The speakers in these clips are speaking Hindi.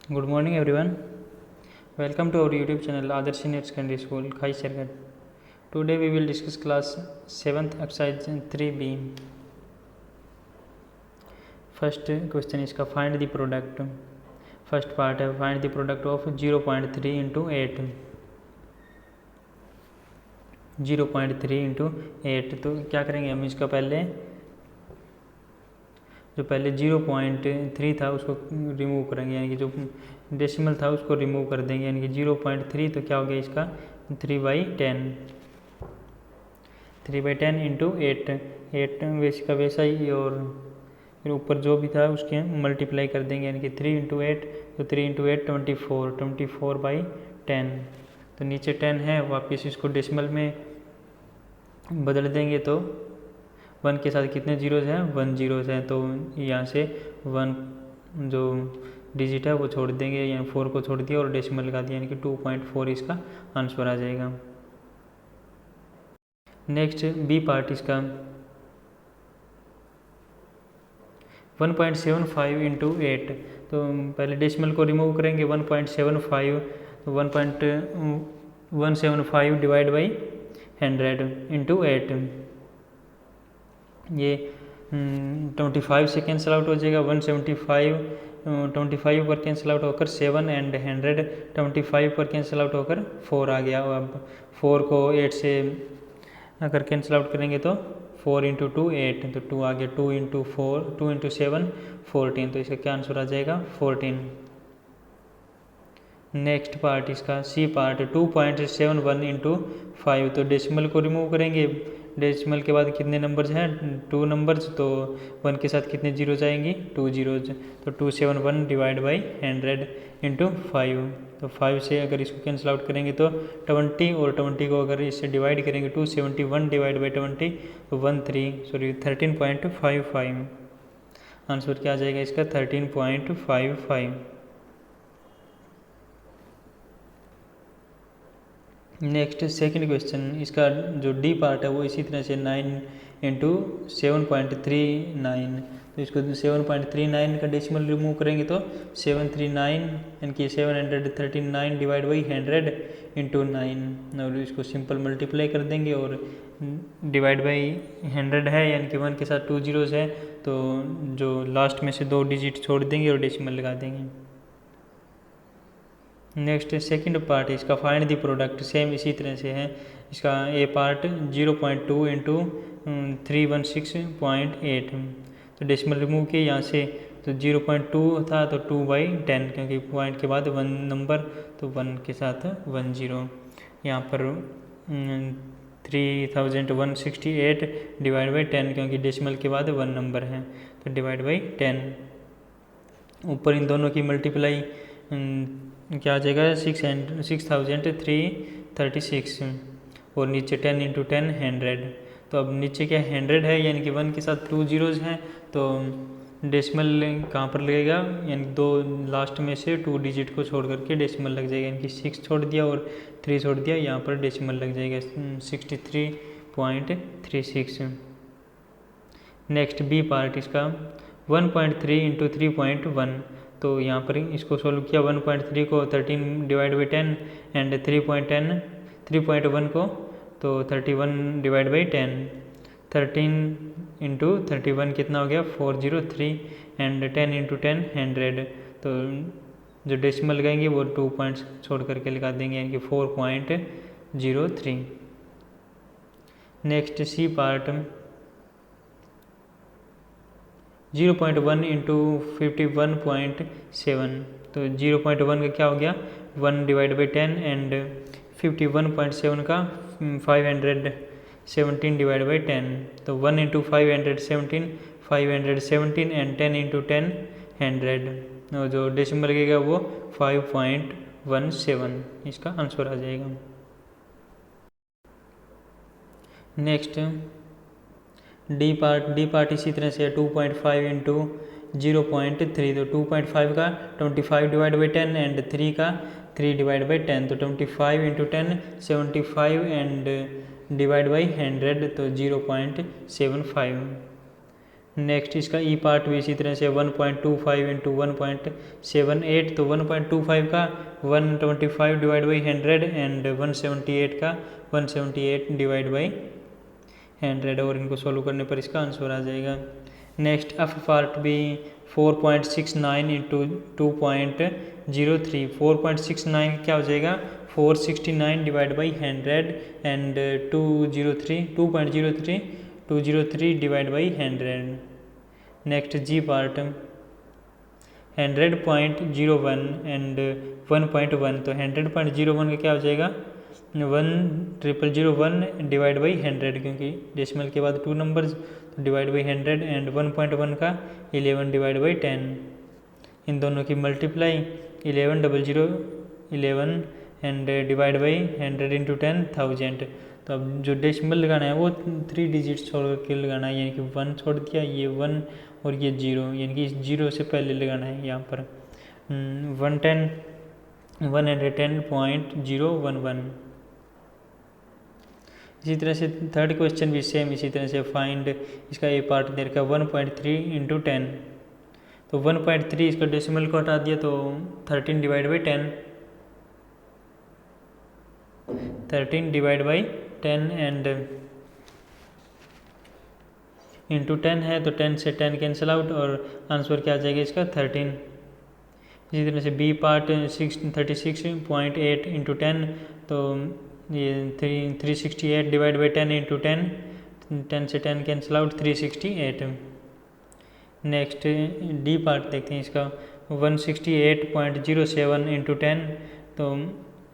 Good morning everyone. Welcome to our YouTube channel Adarsh Senior Secondary School, Khai Shergat. Today we will discuss class 7th exercise 3B. First question is find the product. First part है find the product of 0.3 into 8. 0.3 into 8 तो क्या करेंगे हम इसका पहले 0.3 था उसको रिमूव करेंगे, यानी कि जो डेसिमल था उसको रिमूव कर देंगे, यानी कि 0.3 तो क्या हो गया इसका 3/10 इंटू 8 वैसे का वैसा ही, और फिर ऊपर जो भी था उसके मल्टीप्लाई कर देंगे, यानी कि 3 इंटू 8 तो 3 इंटू 8 24/10 तो नीचे 10 है, वापस इसको डेसिमल में बदल देंगे तो 1 के साथ कितने जीरोज हैं 1 जीरोज हैं, तो यहाँ से 1 जो डिजिट है वो छोड़ देंगे, यानी 4 को छोड़ दिया और डेसिमल लगा दिया, यानी कि 2.4 इसका आंसर आ जाएगा। नेक्स्ट बी पार्ट इसका 1.75 इंटू 8 तो पहले डेसिमल को रिमूव करेंगे 1.75 तो 1.175 डिवाइड बाई 100 इंटू 8 ये 25 से कैंसिल आउट हो जाएगा, 175 25 पर कैंसिल आउट होकर 7 एंड 100 25 पर कैंसिल आउट होकर 4 आ गया। अब 4 को 8 से अगर कैंसिल आउट करेंगे तो 4 इंटू 2 8 तो 2 आ गया, 2 इंटू 7 14 तो इसका क्या आंसर आ जाएगा 14। नेक्स्ट पार्ट इसका सी पार्ट 2.71 इंटू 5 तो डेसिमल को रिमूव करेंगे, डेसिमल के बाद कितने नंबर्स हैं 2 नंबर्स, तो 1 के साथ कितने जीरो जाएंगी 2 जीरोज, तो 271 डिवाइड बाई 100 इंटू 5 तो 5 से अगर इसको कैंसिल आउट करेंगे तो 20 और 20 को अगर इससे डिवाइड करेंगे 271 डिवाइड बाई 20 तो 13.55 आंसर क्या आ जाएगा इसका 13.55। नेक्स्ट सेकंड क्वेश्चन इसका जो डी पार्ट है वो इसी तरह से 9 इंटू 7.39 तो इसको 7.39 का डेसिमल रिमूव करेंगे तो 739 यानी कि 739 डिवाइड बाई 100 इंटू 9 और इसको सिंपल मल्टीप्लाई कर देंगे और डिवाइड बाई 100 है, यानी कि 1 के साथ 2 जीरोस है तो जो लास्ट में से 2 डिजिट छोड़ देंगे और डेसिमल लगा देंगे। नेक्स्ट सेकंड पार्ट है इसका फाइंड द प्रोडक्ट, सेम इसी तरह से है। इसका ए पार्ट 0.2 इंटू 316.8 तो डेसिमल रिमूव किए यहाँ से तो 0.2 था तो 2/10 क्योंकि पॉइंट के बाद 1 नंबर तो 1 के साथ 1 जीरो, यहाँ पर 3168 डिवाइड बाई 10 क्योंकि डेसिमल के बाद 1 नंबर है तो डिवाइड बाई 10, ऊपर इन दोनों की मल्टीप्लाई क्या आ जाएगा 6336 और नीचे 10 इंटू 10 100 तो अब नीचे क्या 100 है, यानी कि 1 के साथ 2 जीरोज हैं तो डेसिमल कहाँ पर लगेगा, यानी 2 लास्ट में से 2 डिजिट को छोड़ करके डेसिमल लग जाएगा, यानी कि 6 छोड़ दिया और 3 छोड़ दिया, यहाँ पर डेसिमल लग जाएगा 63.36। नेक्स्ट बी पार्ट इसका 1.3 इंटू 3.1 तो यहाँ पर इसको सोल्व किया 1.3 को 13 डिवाइड बाई 10 एंड 3.1 को तो 31 डिवाइड बाई 10 13 इंटू 31 कितना हो गया 403 एंड 10 इंटू 10 100 तो जो डेसिमल लगाएंगे वो 2 पॉइंट्स छोड़ करके लगा देंगे, यानी कि 4.03। नेक्स्ट सी पार्ट 0.1 इंटू 51.7 तो 0.1 का क्या हो गया 1 डिवाइड बाई 10 एंड 51.7 का 517 डिवाइड बाई 10 तो 1 इंटू 517 एंड 10 इंटू 10 100 और जो डेसिमल लगेगा वो 5.17 इसका आंसर आ जाएगा। नेक्स्ट डी पार्ट इसी तरह से 2.5 इंटू 0.3 तो 2.5 का 25 डिवाइड बाई 10 एंड 3 का 3 डिवाइड बाई 10 तो 25 इंटू 10 75 एंड डिवाइड बाई 100 तो 0.75। नेक्स्ट इसका ई पार्ट भी इसी तरह से 1.25 इंटू 1.78, तो 1.25 का 125 डिवाइड बाई 100 एंड 178 का 178 डिवाइड बाई 100, और इनको सॉल्व करने पर इसका आंसर आ जाएगा। नेक्स्ट एफ पार्ट भी 4.69 इंटू 2.03, 4.69 क्या हो जाएगा 469 divide by 100 and 203 divide by 100। Next G part 100.01 and 1.1, तो 100.01 का क्या हो जाएगा 1001 डिवाइड बाई 100, क्योंकि डेसिमल के बाद 2 नंबर्स, तो डिवाइड बाई 100 एंड 1.1 का 11 डिवाइड बाई 10, इन दोनों की multiply 1100 and divide by 100 into 10,000। तो अब जो डेसिमल लगाना है वो 3 डिजिट छोड़ के लगाना है, यानी कि 1 छोड़ दिया, ये 1 और ये 0, यानी कि इस 0 से पहले लगाना है यहाँ पर 110.011। इसी तरह से थर्ड क्वेश्चन भी सेम इसी तरह से फाइंड, इसका ए पार्ट दे रखा है 1.3 इंटू 10, तो 1.3 इसका डेसिमल को हटा दिया तो 13 divide by 10, 13 divide by 10 and into 10 है, तो 10 से 10 कैंसिल आउट और आंसर क्या आ जाएगा इसका 13। इसी तरह से बी पार्ट 36.8 इंटू 10, तो ये 368 डिवाइड बाई 10 इंटू 10, 10 से 10 cancel out 368। Next D part देखते हैं इसका 168.07 इंटू 10, तो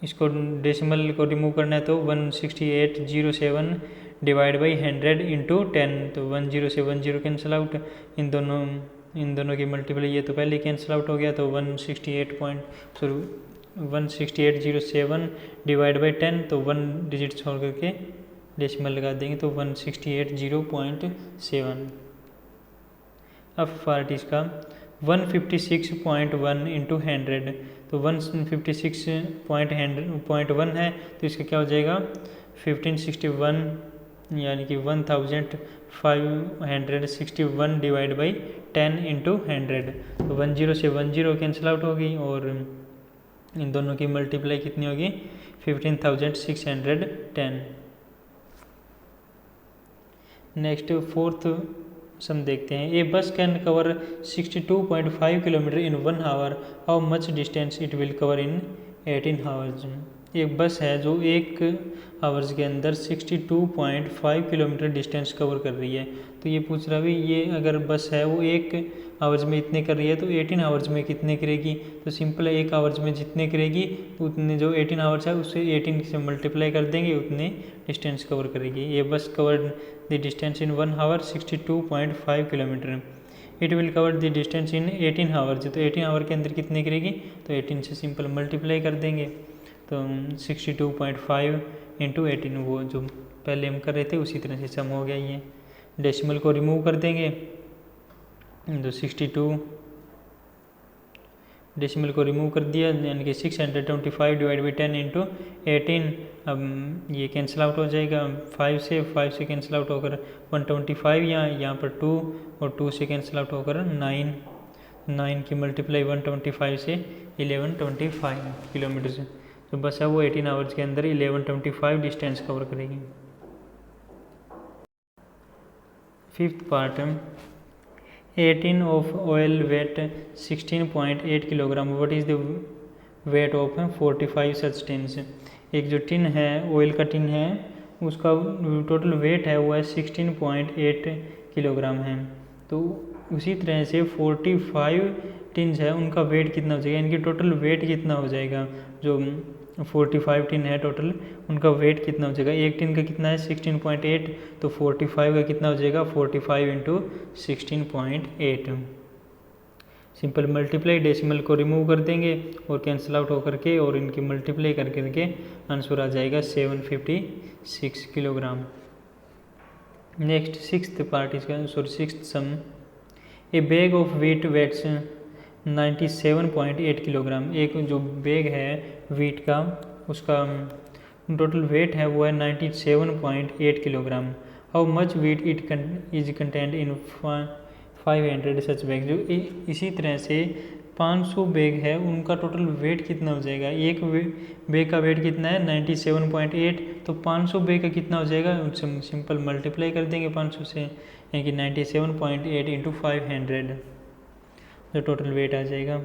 इसको डेसिमल को रिमूव करना है तो 168.07 डिवाइड बाई 100 इंटू 10, तो 10 से 10 कैंसिल आउट, इन दोनों की मल्टीप्लाई ये तो पहले कैंसिल आउट हो गया, तो 168.07 डिवाइड बाई 10, तो 1 डिजिट छोड़ करके डेसिमल लगा देंगे तो 168.07। अब पार्ट इसका 156.1 इंटू 100, तो 156.1 है, तो इसका क्या हो जाएगा 1561, यानी कि 1561 डिवाइड बाई 10 इंटू 100, तो 10 से 10 कैंसिल आउट होगी और इन दोनों की मल्टीप्लाई कितनी होगी 15,610। नेक्स्ट फोर्थ सम देखते हैं, A bus can cover 62.5 kilometre in 1 hour, how much distance it will cover in 18 hours. एक बस है जो 1 आवर्स के अंदर 62.5 किलोमीटर डिस्टेंस कवर कर रही है, तो ये पूछ रहा भी ये अगर बस है वो 1 आवर्स में इतने कर रही है तो 18 आवर्स में कितने करेगी, तो सिंपल है 1 आवर्स में जितने करेगी उतने, जो 18 आवर्स है उससे 18 से मल्टीप्लाई कर देंगे उतने डिस्टेंस कवर करेगी। ये bus cover the distance in 1 hour 62.5 kilometre, it will cover the distance in 18 hours, तो 18 आवर के अंदर कितने करेगी, तो 18 से सिंपल मल्टीप्लाई कर देंगे, तो 62.5 इंटू 18, वो जो पहले हम कर रहे थे उसी तरह से सम हो गया। ये डेसिमल को रिमूव कर देंगे तो 62 डेसिमल को रिमूव कर दिया, यानी कि 625 डिवाइड बाई 10 इंटू 18, अब ये कैंसिल आउट हो जाएगा 5 से कैंसिल आउट होकर 125, यहाँ पर 2 और 2 से कैंसिल आउट होकर 9 की मल्टीप्लाई 125 से 1125 किलोमीटर से, तो बस है वो 18 आवर्स के अंदर 1125 डिस्टेंस कवर करेगी। Fifth part 18 of oil weight 16.8 kilogram, what is the weight of 45 such tins. एक जो टिन है ऑयल का टिन है उसका टोटल वेट है वो है 16.8 किलोग्राम है, तो उसी तरह से 45 टिन्स है उनका वेट कितना हो जाएगा, इनकी टोटल वेट कितना हो जाएगा, जो 45 टिन है टोटल उनका वेट कितना हो जाएगा, एक टिन का कितना है 16.8, तो 45 का कितना हो जाएगा 45 इंटू 16.8, सिंपल मल्टीप्लाई, डेसिमल को रिमूव कर देंगे और कैंसिल आउट होकर के और इनकी मल्टीप्लाई करके आंसर आ जाएगा 756 किलोग्राम। नेक्स्ट सिक्स्थ पार्ट इसका sixth sum, a bag of wheat weighs 97.8 kilogram, एक जो बैग है वीट का उसका टोटल वेट है वो है 97.8 kilogram, how much wheat it is content 500 such bag. जो इसी तरह से 500 बैग है उनका टोटल वेट कितना हो जाएगा, एक बैग का वेट कितना है 97.8, तो 500 बैग का कितना हो जाएगा, उनसे सिंपल मल्टीप्लाई कर देंगे 500 से, यानी कि 97.8 इंटू 500 जो टोटल वेट आ जाएगा।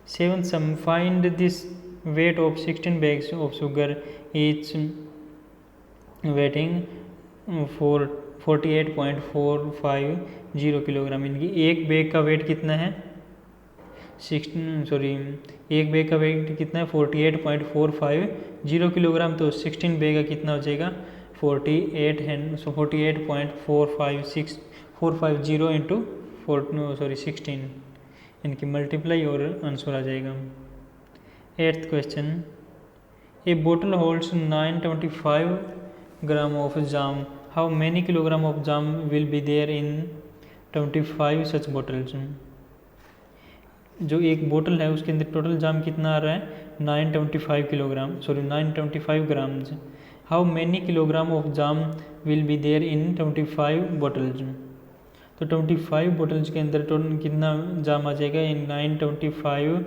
7 sum find this weight of 16 bags of sugar each waiting 48.450 kilogram. इनकी एक बैग का वेट कितना है, एक बैग का वेट कितना है 48.450 किलोग्राम, तो 16 बैग का कितना हो जाएगा 48.450 इंटू 16, इनकी मल्टीप्लाई और आंसर आ जाएगा। 8th question, a bottle holds 925 gram of jam, how many kilogram of jam will be there in 25 such bottles. जो एक बोतल है उसके अंदर टोटल जाम कितना आ रहा है 925 grams. How many kilogram of jam will be there in 25 bottles. तो 25 बोटल्स के अंदर टोटल कितना जाम आ जाएगा, इन 925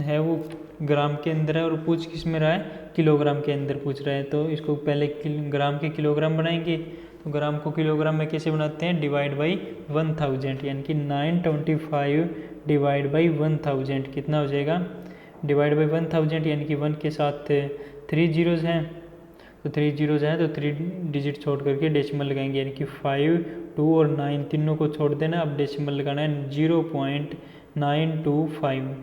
है वो ग्राम के अंदर है, और पूछ किस में रहा है, किलोग्राम के अंदर पूछ रहा है। तो इसको पहले ग्राम के किलोग्राम बनाएंगे, तो ग्राम को किलोग्राम में कैसे बनाते हैं, डिवाइड बाई 1000, यानी कि 925 डिवाइड बाई 1000 कितना हो जाएगा, डिवाइड बाई 1000 यानी कि 1 के साथ 3 जीरोज़ हैं, तो 3 जीरोज़ हैं तो 3 डिजिट छोड़ करके डेसिमल लगाएंगे, यानी कि 5, 2 और 9 तीनों को छोड़ देना, अब डेसिमल लगाना है 0.925।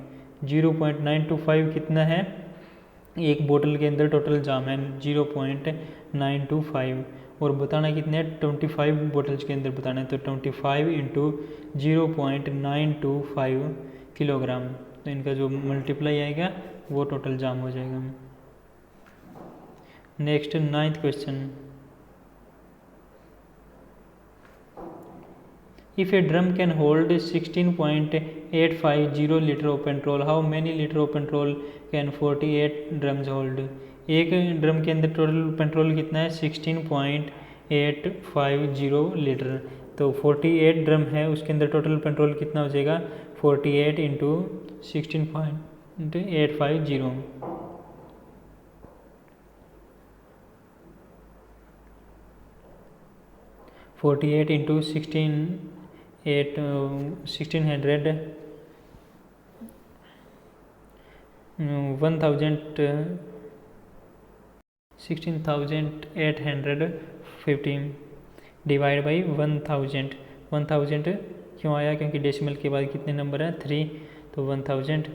0.925 कितना है, एक बोतल के अंदर टोटल जाम है 0.925, और बताना कितने हैं 25 बोतल्स के अंदर बताना है, तो 25 इंटू 0.925 किलोग्राम, तो इनका जो मल्टीप्लाई आएगा वो टोटल जाम हो जाएगा। Next 9th question, if A drum can hold 16.850 litre of petrol, how many litre of petrol can 48 drums hold. एक ड्रम के अंदर टोटल पेट्रोल कितना है 16.850 लीटर, तो 48 ड्रम है उसके अंदर टोटल पेट्रोल कितना हो जाएगा 48 इंटू 16.850, 48 इंटू 1600 16,850 डिवाइड बाई 1000 क्यों आया, क्योंकि डेसिमल के बाद कितने नंबर हैं 3, तो 1000,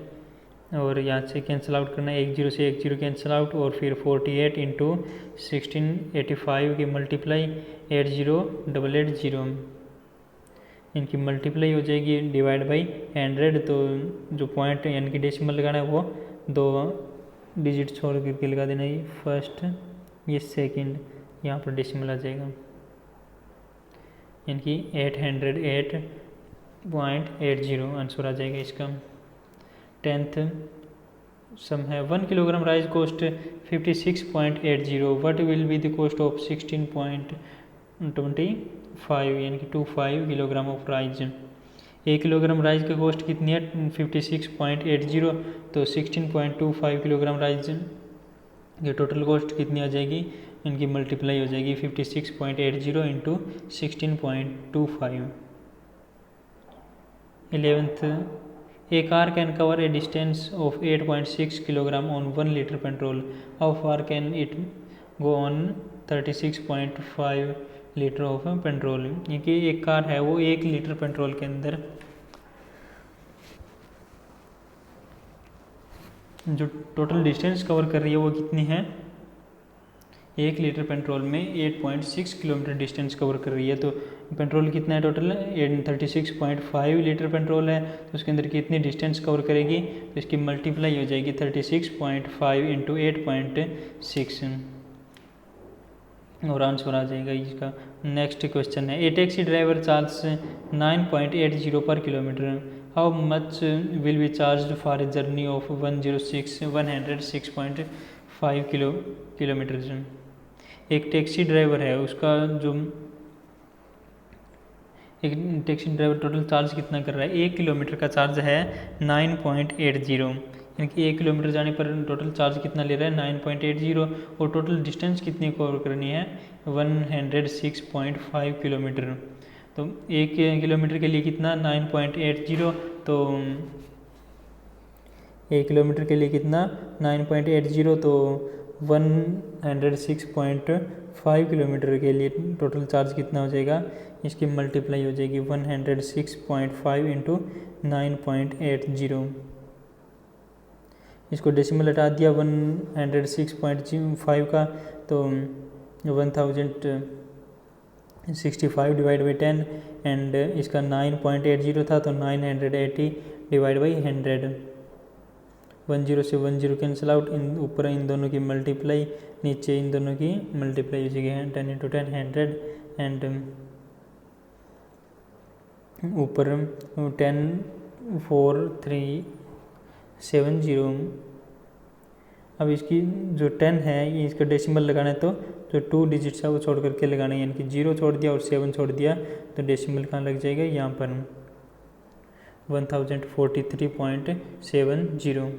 और यहाँ से कैंसिल आउट करना है, 1 0 से 1 0 कैंसिल आउट, और फिर 48 इंटू 1685 की मल्टीप्लाई 80880, इनकी मल्टीप्लाई हो जाएगी डिवाइड बाई 100, तो जो पॉइंट यानी कि डेसिमल लगाना है वो 2 डिजिट छोड़ करके लगा देना, ये फर्स्ट ये सेकंड, यहाँ पर डेसिमल आ जाएगा, यानी कि 808.80 आंसर आ जाएगा इसका। 10th सम है, 1 kilogram rice cost 56.80, what will be the cost of 16.25 यानी कि 25 kilogram of rice. 1 kilogram rice की कॉस्ट कितनी है 56.80, तो 16.25 किलोग्राम राइस ये टोटल कॉस्ट कितनी आ जाएगी, इनकी मल्टीप्लाई हो जाएगी 56.80 into 16.25। 11th, a car can cover a distance of 8.6 kilogram on 1 liter petrol, how far can it go on 36.5 litre of petrol. ये कि एक कार है वो 1 लीटर पेट्रोल के अंदर जो टोटल डिस्टेंस कवर कर रही है वो कितनी है, 1 लीटर पेट्रोल में 8.6 किलोमीटर डिस्टेंस कवर कर रही है, तो पेट्रोल कितना है टोटल 36.5 लीटर पेट्रोल है, तो उसके अंदर कितनी डिस्टेंस कवर करेगी, तो इसकी मल्टीप्लाई हो जाएगी 36.5 इंटू 8.6 और आंसर आ जाएगा इसका। नेक्स्ट क्वेश्चन है, ए टैक्सी ड्राइवर चार्ज 9.80 पर kilometre, how much will be charge for a journey of 106.5 kilometre. एक टैक्सी ड्राइवर है उसका जो एक टैक्सी ड्राइवर टोटल चार्ज कितना कर रहा है, 1 किलोमीटर का चार्ज है 9.80, यानी कि 1 किलोमीटर जाने पर टोटल चार्ज कितना ले रहा है 9.80, और टोटल डिस्टेंस कितनी कवर करनी है 106.5 किलोमीटर। तो 1 किलोमीटर के लिए कितना 9.80, तो 1 किलोमीटर के लिए कितना 9.80, तो 106.5 किलोमीटर के लिए टोटल चार्ज कितना हो जाएगा, इसकी मल्टीप्लाई हो जाएगी 106.5 इंटू 9.80। इसको डेसिमल हटा दिया 106.5 का, तो 1065 डिवाइड बाई 10, एंड इसका 9.80 था तो 980 डिवाइड बाई 100। 10 से 10 कैंसिल आउट, ऊपर इन दोनों की मल्टीप्लाई, नीचे इन दोनों की मल्टीप्लाई हो जाएगी 10 इंटू 10 100, एंड ऊपर 10 4 3 70। अब इसकी जो 10 है ये इसका डेसिमल लगाना है, तो जो 2 डिजिट्स है वो छोड़ करके लगाना है, यानी कि 0 छोड़ दिया और 7 छोड़ दिया, तो डेसिमल कहाँ लग जाएगा यहाँ पर 1043.70।